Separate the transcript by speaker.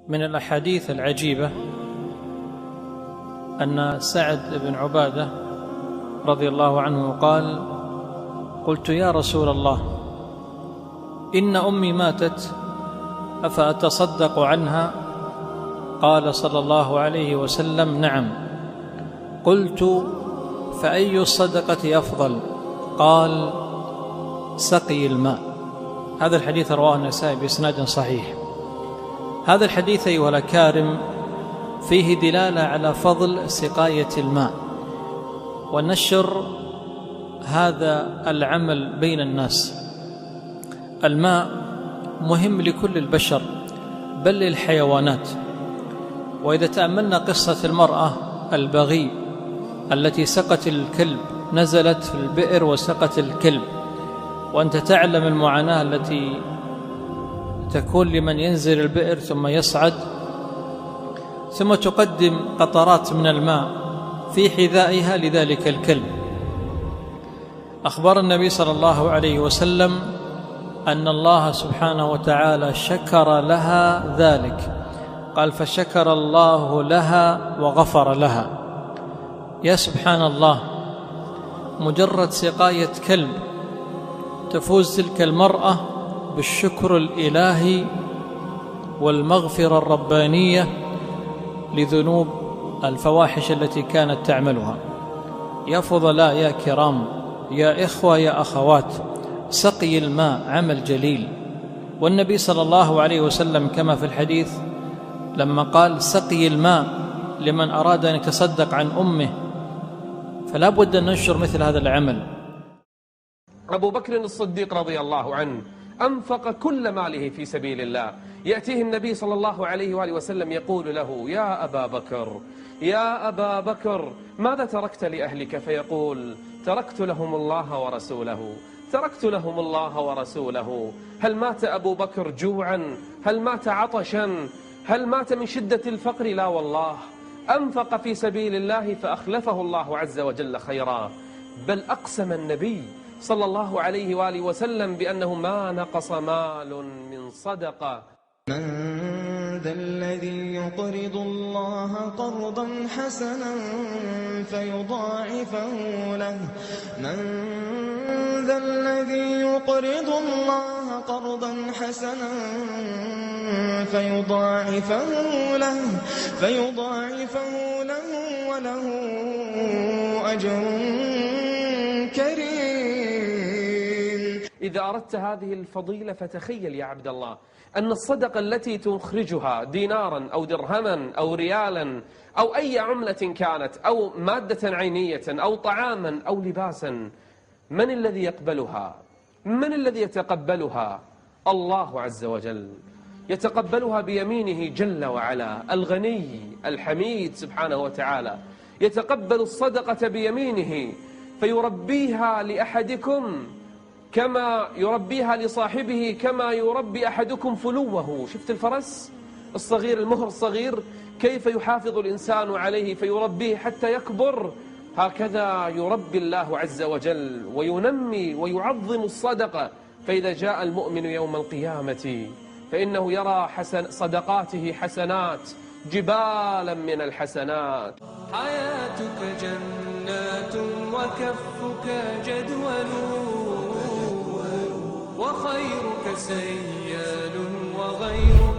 Speaker 1: من الأحاديث العجيبة أن سعد بن عبادة رضي الله عنه قال: قلت يا رسول الله، إن أمي ماتت أفأتصدق عنها؟ قال صلى الله عليه وسلم: نعم. قلت: فأي الصدقة أفضل؟ قال: سقي الماء. هذا الحديث رواه النسائي بإسناد صحيح. هذا الحديث أيها الأكارم فيه دلالة على فضل سقاية الماء ونشر هذا العمل بين الناس. الماء مهم لكل البشر بل للحيوانات. وإذا تأملنا قصة المرأة البغي التي سقت الكلب، نزلت في البئر وسقت الكلب، وأنت تعلم المعاناة التي تكون لمن ينزل البئر ثم يصعد، ثم تقدم قطرات من الماء في حذائها لذلك الكلب. أخبر النبي صلى الله عليه وسلم أن الله سبحانه وتعالى شكر لها ذلك، قال: فشكر الله لها وغفر لها. يا سبحان الله، مجرد سقاية كلب تفوز تلك المرأة بالشكر الإلهي والمغفرة الربانية لذنوب الفواحش التي كانت تعملها. يا فضلاء، يا كرام، يا إخوة، يا أخوات، سقي الماء عمل جليل. والنبي صلى الله عليه وسلم كما في الحديث لما قال: سقي الماء لمن أراد أن يتصدق عن أمه، فلا بد أن ننشر مثل هذا العمل.
Speaker 2: أبو بكر الصديق رضي الله عنه أنفق كل ماله في سبيل الله. يأتيه النبي صلى الله عليه وآله وسلم يقول له: يا أبا بكر، يا أبا بكر، ماذا تركت لأهلك؟ فيقول: تركت لهم الله ورسوله، تركت لهم الله ورسوله. هل مات أبو بكر جوعا؟ هل مات عطشا؟ هل مات من شدة الفقر؟ لا والله، أنفق في سبيل الله فأخلفه الله عز وجل خيرا. بل أقسم النبي صلى الله عليه وآله وسلم بأنه ما نقص مال من صدقة.
Speaker 3: من ذا الذي يقرض الله قرضا حسنا فيضاعفه له؟ من ذا الذي يقرض الله قرضا حسنا فيضاعفه له وله أجر كريم.
Speaker 2: إذا أردت هذه الفضيلة فتخيل يا عبد الله أن الصدقة التي تخرجها دينارا أو درهما أو ريالا أو أي عملة كانت أو مادة عينية أو طعاما أو لباسا، من الذي يقبلها؟ من الذي يتقبلها؟ الله عز وجل يتقبلها بيمينه جل وعلا، الغني الحميد سبحانه وتعالى يتقبل الصدقة بيمينه فيربيها لأحدكم كما يربيها لصاحبه، كما يربي أحدكم فلوه. شفت الفرس الصغير، المهر الصغير، كيف يحافظ الإنسان عليه فيربيه حتى يكبر؟ هكذا يربي الله عز وجل وينمي ويعظم الصدقة. فإذا جاء المؤمن يوم القيامة فإنه يرى صدقاته حسنات، جبالا من الحسنات.
Speaker 4: حياتك جنات وكفك جدول، وخيرك سيال وغيرك